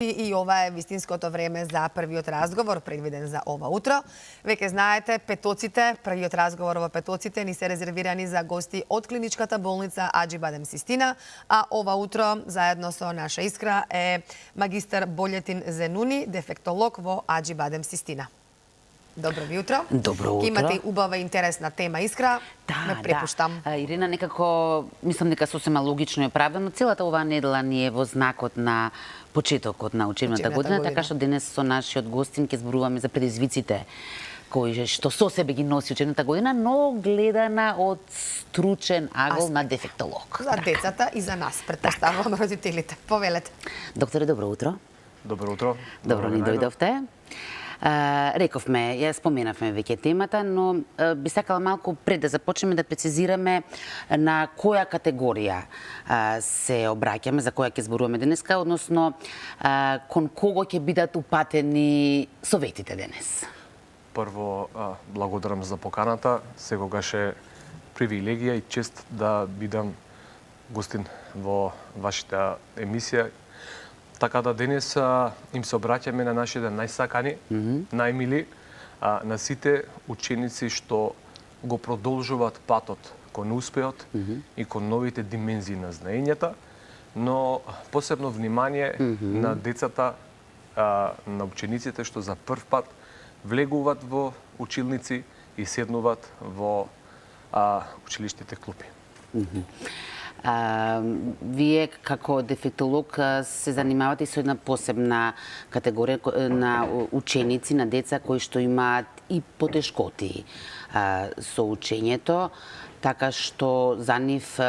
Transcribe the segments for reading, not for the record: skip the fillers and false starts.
И ова е вистинското време за првиот разговор, предвиден за ова утро. Веќе знаете, петоците, првиот разговор во петоците ни се резервирани за гости од клиничката болница Аџи Бадем Систина, а ова утро, заедно со наша искра, е магистар Болетин Зенуни, дефектолог во Аџи Бадем Систина. Добро ви утро. Добро утро. Имате убава и интересна тема, Искра. Ме препуштам. Да. Ирина, некако, мислам дека сосема логично е правено. Целата оваа недела ни е во знакот на почетокот на учебната година, така што денес со нашиот гостин ќе зборуваме за предизвиците кои што со себе ги носи учебната година, но гледана од стручен агол на дефектолог. За децата и за нас, претпоставувам, родителите. Повелете. Докторе, добро утро. Добро утро. Добро ни дојдовте. Рековме, ја споменавме веќе темата, но би сакала малку пред да започнеме да прецизираме на која категорија се обраќаме, за која ќе зборуваме денеска, односно кон кого ќе бидат упатени советите денес. Прво, благодарам за поканата. Секогаш е привилегија и чест да бидам гостин во вашата емисија. Така да денес им се обраќаме на нашите најсакани, најмили, на сите ученици што го продолжуваат патот кон успеот и кон новите димензии на знаењата, но посебно внимание на децата, на учениците што за прв пат влегуваат во училници и седнуваат во училиштните клупи. Вие како дефектолог се занимавате и со една посебна категорија на ученици, на деца кои што имаат и потешкоти со учењето, така што за нив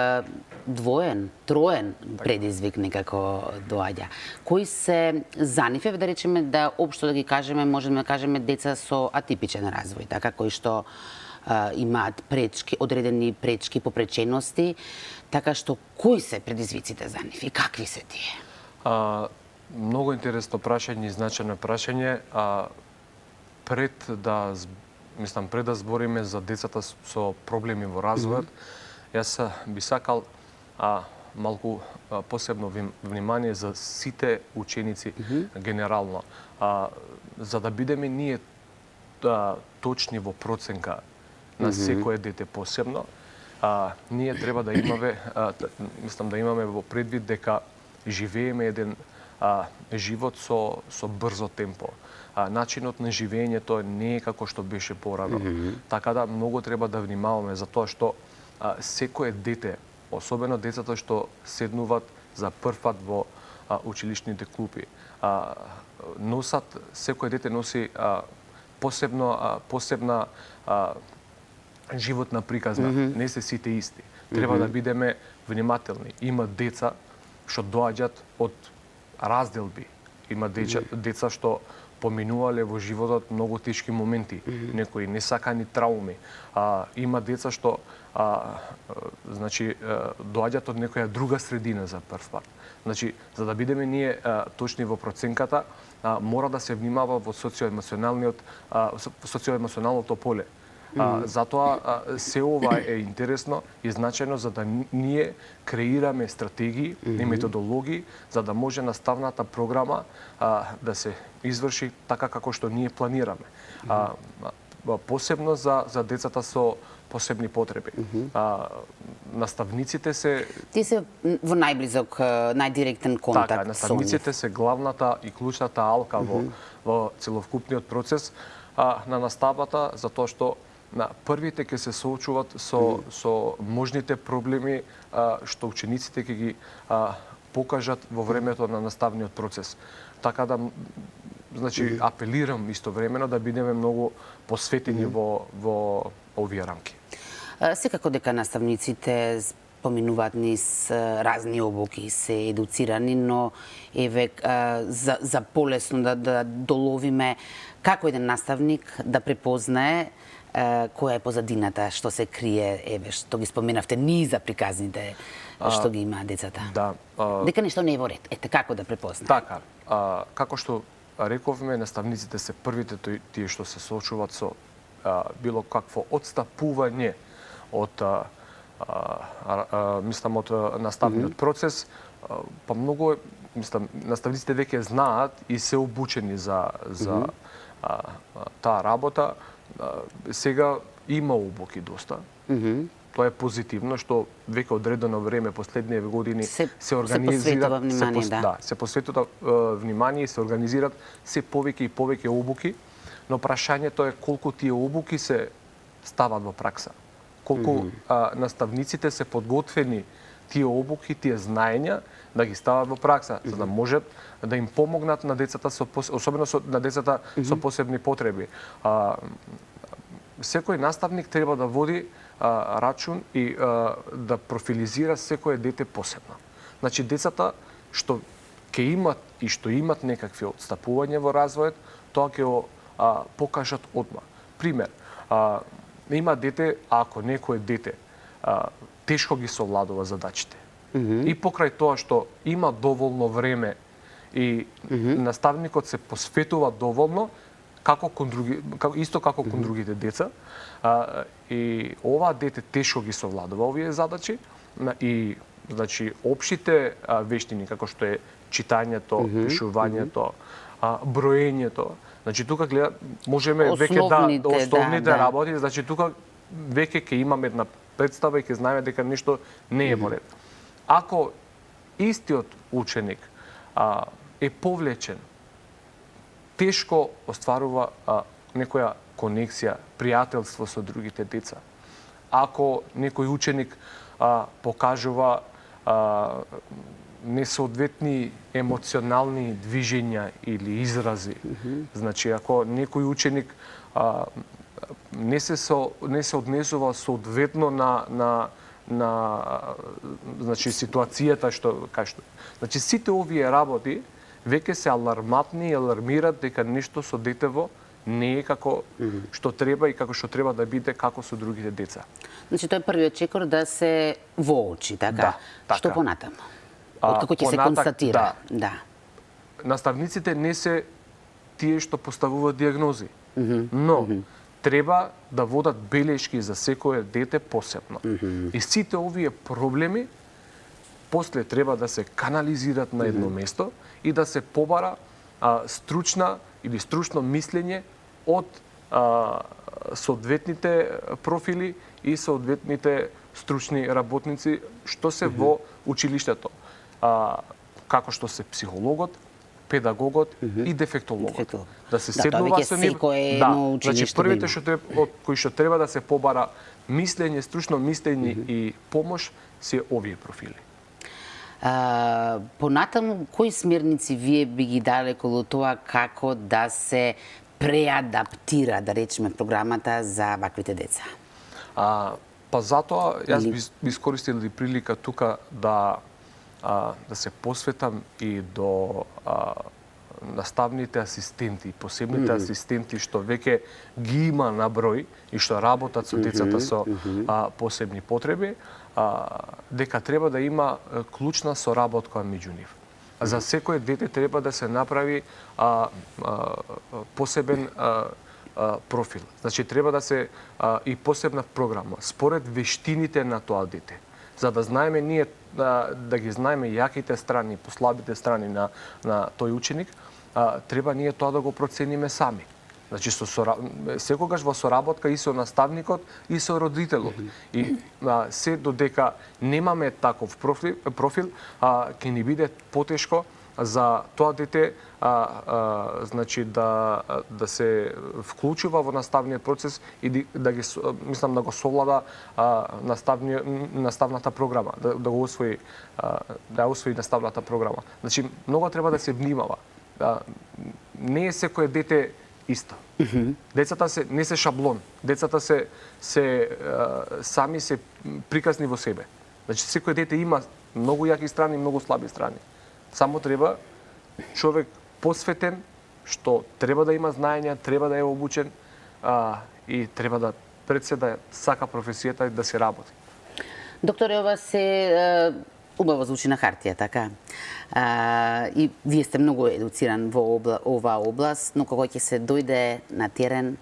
двоен, троен предизвик некако доаѓа. Кои се за нив, да речеме, да општо да ги кажеме, можеме да кажеме деца со атипичен развој, така кои што имаат пречки, одредени пречки, попречености, така што кои се предизвиците за нив и какви се тие? Многу интересно прашање и значајно прашање. Пред да збориме за децата со проблеми во развојот, јас би сакал малку посебно внимание за сите ученици генерално, за да бидеме ние точни во проценка на секое дете посебно. Ние треба да имаме, да имаме во предвид дека живееме еден живот со брзо темпо. Начинот на живеењето не е како што беше порано. Така да многу треба да внимаваме за тоа што секое дете, особено децата што седнуваат за прв пат во училишните клупи, секое дете носи посебна животна приказна. Не се сите исти. Треба да бидеме внимателни. Има деца што доаѓаат од разделби. Има деца што поминувале во животот многу тешки моменти, некои несакани трауми. Има деца што доаѓаат од некоја друга средина за прв пат. Значи, за да бидеме ние точни во проценката, мора да се внимава во социоемоционалното поле. Затоа се ова е интересно и значајно за да ние креираме стратегии и методологии за да може наставната програма да се изврши така како што ние планираме. Посебно за децата со посебни потреби. Наставниците се... Ти се во најблизок, најдиректен контакт со нив. Така, наставниците се главната и клучната алка во целокупниот процес на наставата, затоа што првите ќе се соочуваат со можните проблеми што учениците ќе ги покажат во времето на наставниот процес. Така да, апелирам истовремено да бидеме многу посветени во овие рамки. Секако дека наставниците поминуваат низ разни обуки, се едуцирани, но еве за полесно да доловиме како еден наставник да препознае која е позадината, што се крие, еве, што ги споменавте, низа приказните што ги имаат децата. Да. Дека нешто не е во ред. Ете, како да препознае? Така. Како што рековме, наставниците се првите тие што се соочуваат со било какво отстапување од од наставниот процес, па многу мислам, наставниците веќе знаат и се обучени за таа работа. Сега има обуки доста. Тоа е позитивно, што веќе одредено време, последниве години се организираат, се посветува внимание и се организираат се повеќе и повеќе обуки, но прашањето е колку тие обуки се стават во пракса. Колку наставниците се подготвени тие обуки, тие знаења да ги стават во пракса, за да можат да им помогнат на децата особено на децата со посебни потреби. Секој наставник треба да води рачун и да профилизира секое дете посебно. Значи, децата што ќе имат и што имат некакви отстапувања во развојот, тоа ќе го покажат одма. Пример, има дете, ако некое дете тешко ги совладува задачите, и покрај тоа што има доволно време и наставникот се посветува доволно, исто како кон другите деца, и ова дете тешко ги совладува овие задачи, и значи општите вештини како што е читањето, пишувањето, броењето, значи тука можеме веќе основните работи, значи тука веќе ќе имаме една представа и ќе знаеме дека нешто не е во ред. Ако истиот ученик е повлечен, тешко остварува некоја конексија, пријателство со другите деца. Ако некој ученик покажува несоодветни емоционални движења или изрази, значи ако некој ученик не се однесува соодветно на значи ситуацијата значи сите овие работи веќе се аларматни и алармираат дека нешто со детево не е како што треба и како што треба да биде како со другите деца. Значи тоа е првиот чекор да се воочи, така? Да, Што понатаму? Откако ќе се констатира? Да. Наставниците не се тие што поставуваат диагнози, но треба да водат белешки за секое дете посебно. И сите овие проблеми после треба да се канализираат на едно место и да се побара стручна или стручно мислење од соодветните профили и соодветните стручни работници што се во училиштето. Како што се психологот, педагогот и дефектологот. Да се седнува со нив. Значи првите кои што треба да се побара мислење, стручно мислење и помош се овие профили. Понатаму, кои смерници вие би ги дали околу тоа како да се преадаптира, да речеме, програмата за ваквите деца? Па затоа јас би искористил и прилика тука да се посветам и до наставните асистенти, посебните асистенти што веќе ги има на број и што работат со децата со посебни потреби, дека треба да има клучна соработка меѓу нив. За секое дете треба да се направи посебен профил. Значи треба да се и посебна програма според вештините на тоа дете. За да знаеме ние да ги знаеме јаките страни, послабите страни на тој ученик, треба ние тоа да го процениме сами. Значи секогаш во соработка и со наставникот и со родителот. И се додека немаме таков профил, ќе ни биде потешко за тоа дете значи да се вклучува во наставниот процес и да го совлада наставната програма, да го усвои наставната програма. Значи многу треба да се внимава. Не е секое дете исто. Децата не се шаблон. Децата сами се приказни во себе. Значи секој дете има многу јаки страни и многу слаби страни. Само треба човек посветен, што треба да има знаења, треба да е обучен и треба да пред се да сака професијата и да се работи. Докторе, ова се убаво звучи на хартија, така? И вие сте многу едуциран во оваа област, но кога ќе се дојде на терен,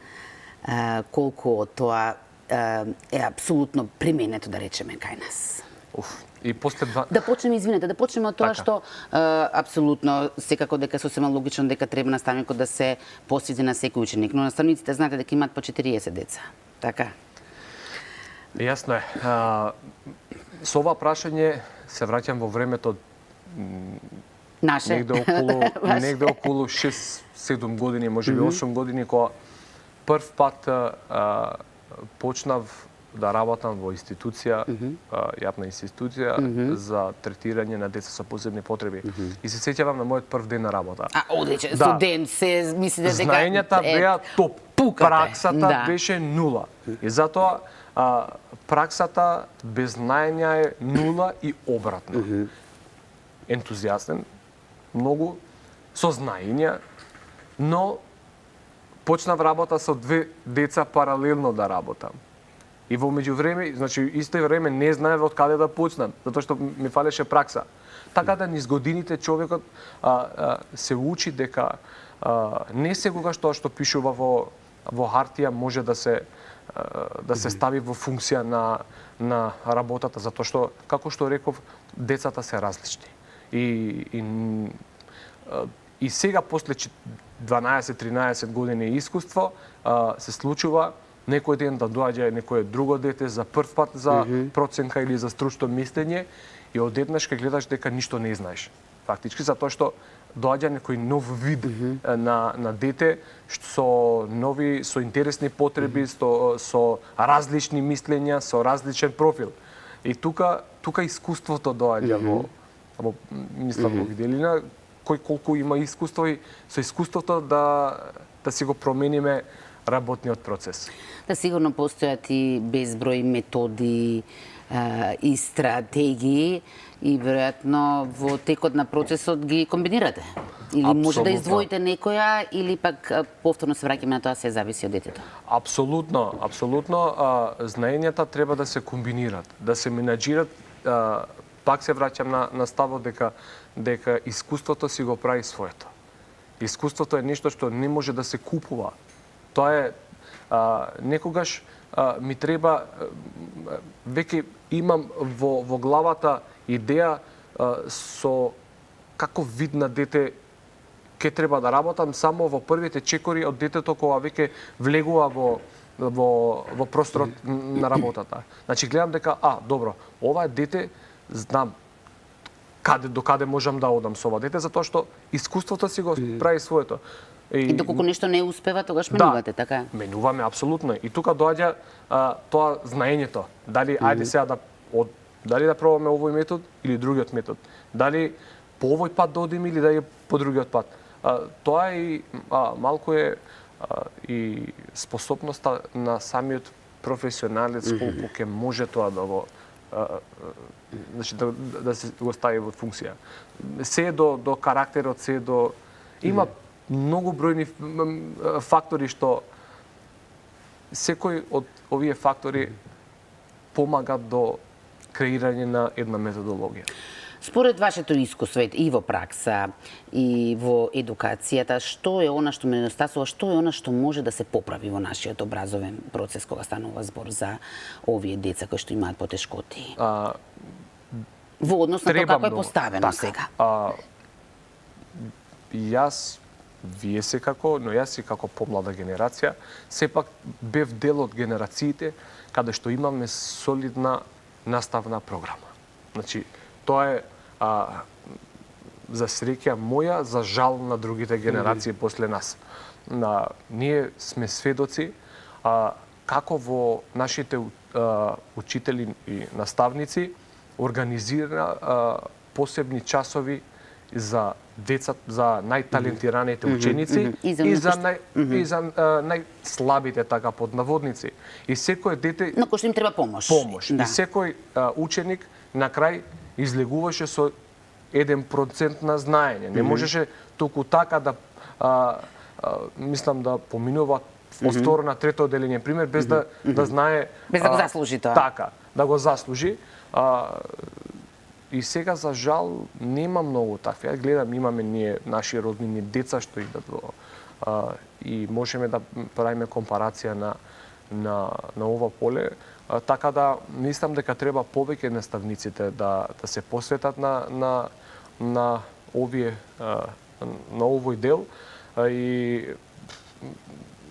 колку од тоа е апсолутно применето, да речеме, кај нас? И после два... Да почнеме, извинете, да почнеме од тоа Така. што апсолутно секако дека сосема логично дека треба наставникот да се посвети на секој ученик, но наставниците знаете дека имаат по 40 деца. Така. Јасно е. Со ова прашање се враќам во времето Наше. негде околу 6-7 години, можеби 8 години, кога прв пат почнав да работам во институција, јавна институција за третирање на деца со посебни потреби. И се сеќавам на мојот прв ден на работа. Одличен Да. студент, се мислите дека Знаењата беа топ. пукате. Праксата Да. беше нула. И затоа праксата без знаења е нула и обратно. Ентузијастен, многу, со знаења, но почнав работа со 2 деца паралелно да работам. И во меѓувреме, значи исто време не знаев од каде да почнам, затоа што ми фалеше пракса. Така да низ годините човекот се учи дека не секогаш тоа што пишува во хартија може да се стави во функција на работата, затоа што, како што реков, децата се различни. И сега, после 12-13 години искуство, се случува некој ден да доаѓа некое друго дете за прв пат за проценка или за стручно мислење и одеднаш ќе гледаш дека ништо не знаеш. Фактички, затоа што доаѓа некој нов вид на дете со интересни потреби, со различни мислења, со различен профил. И тука искуството доаѓа во мислам во виделина, кој колку има искуство и со искуството да си го промениме работниот процес. Да, сигурно постојат и безброј методи и стратегии и веројатно во текот на процесот ги комбинирате. Или може да издвоите некоја или пак повторно се враќаме на тоа, се зависи од детето. Апсолутно. Знаењата треба да се комбинират, да се менаџират. Пак се враќам на ставот дека искуството си го прави своето. Искуството е нешто што не може да се купува. Тоа е некогаш ми треба, веќе имам во главата идеја со каков вид на дете ќе треба да работам само во првите чекори од детето кога веќе влегува во просторот на работата. Значи гледам дека добро, ова е дете, знам до каде можам да одам со ова дете, затоа што искуството си го прави своето. И доколку нешто не успева, тогаш менувате, така? Менуваме апсолутно. И тука доаѓа тоа знаењето. Дали дали да пробаме овој метод или другиот метод. Дали по овој пат да одиме или дали по другиот пат. Тоа е малку е и способноста на самиот професионалец колку ќе може тоа да го значи да се го стави во функција. Се до карактерот, се до има многу бројни фактори што секој од овие фактори помагат до креирање на една методологија. Според вашето искуство и во пракса, и во едукацијата, што е она што недостасува, што е она што може да се поправи во нашиот образовен процес кога станува збор за овие деца кои што имаат потешкоти? Во однос на тоа како е поставено сега. Јас, вие секако, но јас и како помлада генерација, сепак бев дел од генерациите каде што имаме солидна наставна програма. Значи, тоа е за среќа моја, за жал на другите генерации после нас. Ние сме сведоци како во нашите учители и наставници организира посебни часови за деца, за најталентираните ученици и за најслабите, така под наводници. И секој дете на кој што им треба помош. Да. И секој ученик на крај излегуваше со 1% на знаење. Не можеше толку така да мислам да поминува во второ на трето одделение пример без да знае, без да го заслужи тоа. Така, да го заслужи. И сега за жал нема многу такви. Ја гледам, имаме ние наши роднини деца што идат и можеме да правиме компарација на ова поле, така да мислам дека треба повеќе наставниците да се посветат на овие на овој дел и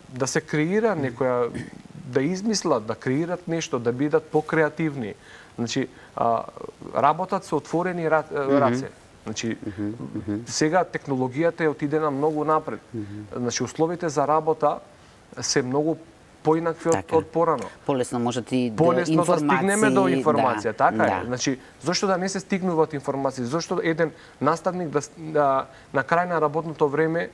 да се креира некоја, да измислат, да креират нешто, да бидат покреативни. Значи, работат со отворени раце. Значи, сега технологијата отиде на многу напред. Значи, условите за работа се многу поинакви од порано. Полесно можат и до полесно информации. да стигнеме до информација, така да. е. Значи, зошто да не се стигнуваат информации? Зошто еден наставник на крај на работното време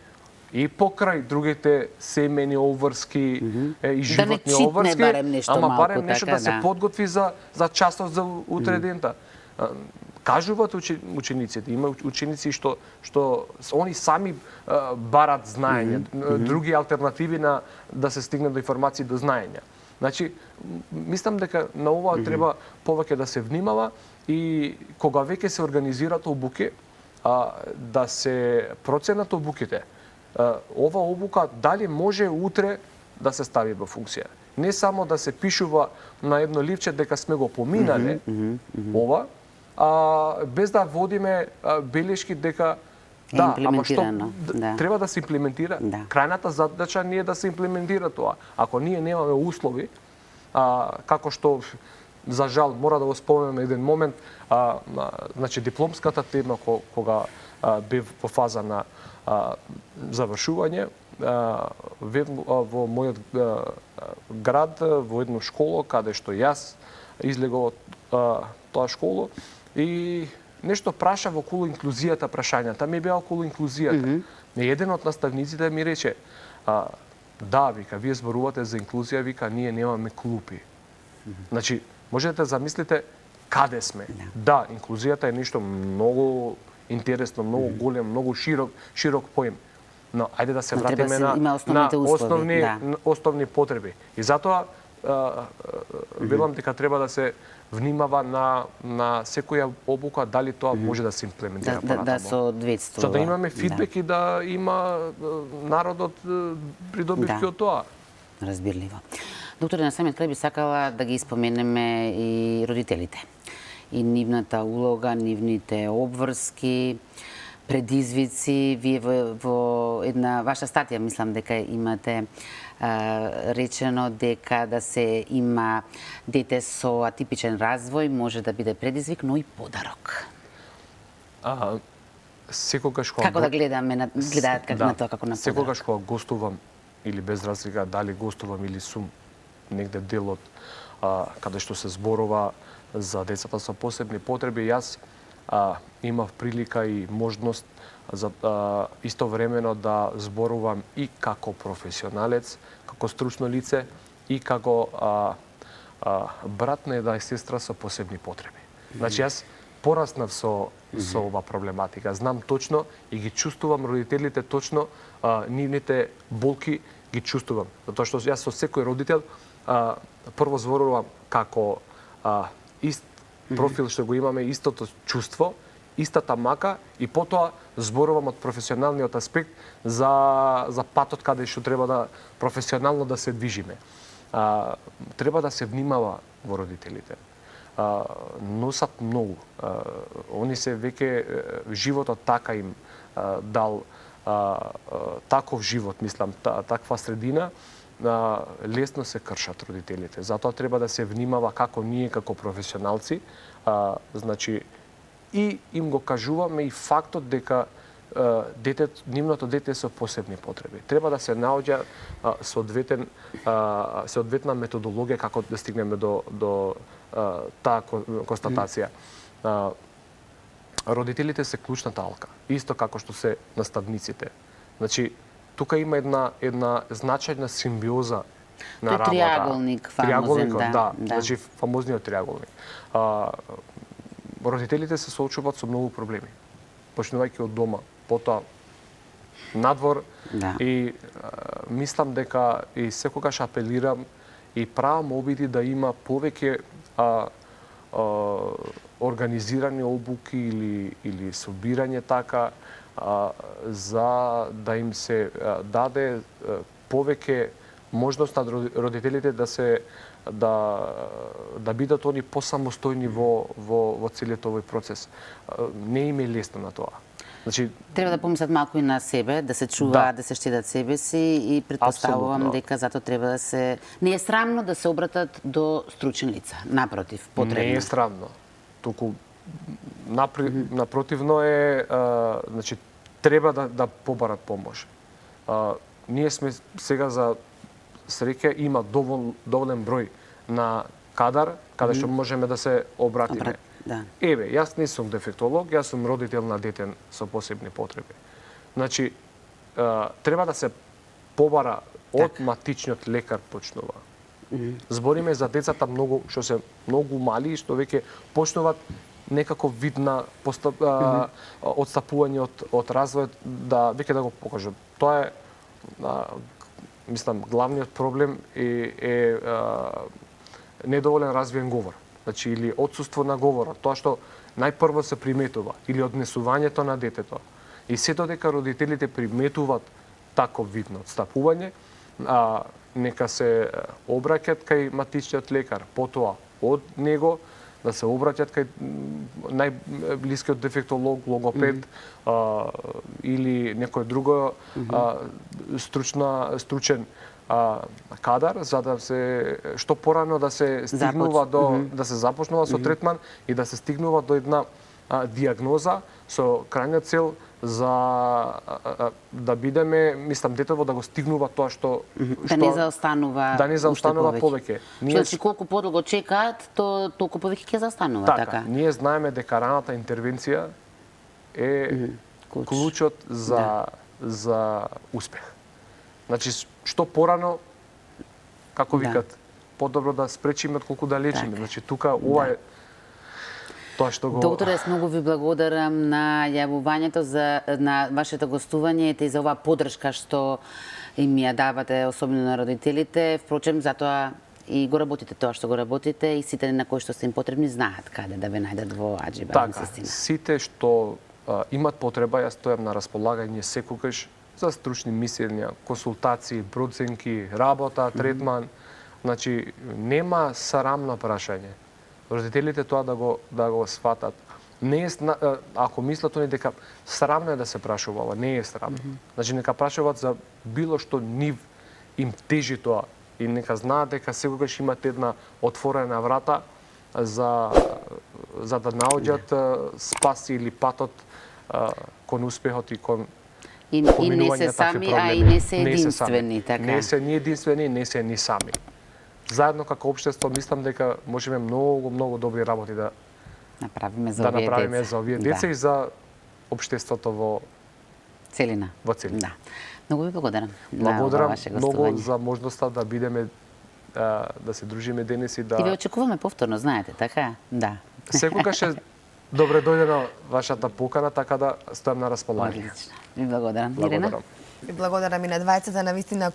и покрај другите семени обврски и животни обврски, ама барем нешто да се подготви за часот за утре дента. Кажуваат учениците, има ученици што они сами барат знаење, други алтернативи на да се стигне до информации, до знаења. Значи, мислам дека на ова треба повеќе да се внимава и кога веќе се организираат обуки, да се проценат обуките. Ова обука дали може утре да се стави во функција. Не само да се пишува на едно ливче дека сме го поминале, ова, без да водиме белешки дека ама што треба да се имплементира. Крајната задача не е да се имплементира тоа. Ако ние немаме услови, како што за жал мора да го споменам еден момент, значи дипломската тема кога бев во фаза на завршување во мојот град, во една школа каде што јас излегов од тоа школа и нешто праша во околу инклузијата, прашањата ми беа околу инклузијата. Еден од наставниците ми рече, да, вика, вие зборувате за инклузија, вика, ние немаме клупи. Значи, можете да замислите каде сме. Да, инклузијата е нешто многу интересно, многу голем, многу широк поим. Но ајде да се вратиме на основни потреби. И затоа велам дека треба да се внимава на секоја обука дали тоа може да се имплементира понатаму. Да соодветствува. За да имаме фидбек и да има народот придобивки од тоа. Разбирливо. Докторе, на самиот крај би сакала да ги споменеме и родителите. И нивната улога, нивните обврски, предизвици. Вие во една ваша статија, мислам дека имате речено дека да се има дете со атипичен развој може да биде предизвик, но и подарок. Секогаш како да гледаат на тоа како на подарок. Секогаш кога гостувам или без разлика дали гостувам или сум негде дел од каде што се зборува за децата со посебни потреби, јас имав прилика и можност за истовремено да зборувам и како професионалец, како стручно лице и како брат на една сестра со посебни потреби. Значи јас пораснав со ова проблематика. Знам точно и ги чувствувам родителите точно, нивните болки ги чувствувам. Затоа што јас со секој родител прво зборувам како ист профил што го имаме, истото чувство, истата мака и потоа зборувам од професионалниот аспект за патот каде што треба да професионално да се движиме. Треба да се внимава во родителите. Носат многу. Они се веќе животот така им дал таков живот, мислам, таква средина, лесно се кршат родителите. Затоа треба да се внимава како ние како професионалци, значи и им го кажуваме и фактот дека нивното дете со посебни потреби. Треба да се наоѓа соодветна методологија како да стигнеме до таа констатација. Родителите се клучната алка, исто како што се наставниците. Значи, тука има една значајна симбиоза на работа. Тој триаголник фамозен, да. Значи, фамозниот триаголник. Родителите се соочуваат со многу проблеми. Почнувајќи од дома, потоа надвор и мислам дека и секогаш апелирам и правам обиди да има повеќе организирани обуки или собирање така за да им се даде повеќе можност на родителите да бидат они посамостојни во целиот овој процес. Не им е лесно на тоа. Значи, Треба да помислат малку и на себе, да се чуваат, да се штедат себе си и предпоставувам Апсолутно. дека затоа треба да се... Не е срамно да се обратат до стручен лица. Напротив, потребно. не е срамно. Туку напротивно е, значи, треба да побарат помош. Ние сме сега за среќа има доволен број на кадар каде што можеме да се обратиме. Да. Еве, јас не сум дефектолог, јас сум родител на дете со посебни потреби. Значи, треба да се побара од матичниот лекар почнува. Збориме за децата што се многу мали и што веќе почнуваат некако вид на одстапување од развојот, да веќе да го покажат. Тоа е, мислам, главниот проблем е недоволен развиен говор. Значи, или отсуство на говорот, тоа што најпрво се приметува, или однесувањето на детето. И сето дека родителите приметуваат таков вид на одстапување, нека се обраќат кај матичниот лекар, потоа од него да се обраќат кај најблискиот дефектолог, логопед или некој друго стручен кадар, за да се што порано да се стигнува да се започнува со третман и да се стигнува до една диагноза со крајна цел за да бидеме, мислам, детево да го стигнува тоа што Да не заостанува. Да не заостанува повеќе. Значи колку подолго чекаат, толку повеќе ќе заостанува, така. Ние знаеме дека раната интервенција е клучот за успех. Значи, што порано, како викат, подобро да спречиме отколку да лечиме. Значи, тука ова е тоа што го... Докторе, многу ви благодарам на јавувањето на вашето гостување и за оваа поддршка што им ја давате, особено на родителите. Впрочем, затоа и го работите тоа што го работите и сите на кои што се им потребни знаат каде да ве најдат во Аџи Бадем Систина. Сите што имат потреба, јас стојам на располагање секогаш за стручни мислења, консултации, проценки, работа, третман. Значи, нема срамно прашање. Родителите тоа да го сватат. Не е, ако мислат они дека срамно е да се прашува ова, не е срамно. Значи, нека прашуваат за било што нив им тежи тоа и нека знаат дека секогаш имат една отворена врата за да наоѓат спас или патот кон успехот и кон И не се сами, а и не се единствени, така. Не се ни единствени, не се ни сами. Заедно како општество мислам дека можеме многу добри работи да направиме за овие деца и за општеството во целина. Во целина. Да. Многу ви благодарам. Благодарам многу за можноста да бидеме да се дружиме денес и да... И ве очекуваме повторно, знаете, така? Да. Секогаш е добре дојдено вашата покана, така да стојам на располагање. Одлично. Ви благодарам. Благодарам. Ви благодарам и на двајцата, на вистина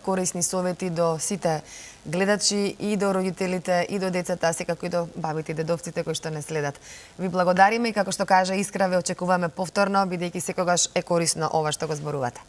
корисни совети до сите гледачи и до родителите и до децата, секако и до бабите и дедовците кои што не следат. Ви благодариме и како што кажа Искра, ве очекуваме повторно, бидејќи секогаш е корисно ова што го зборувате.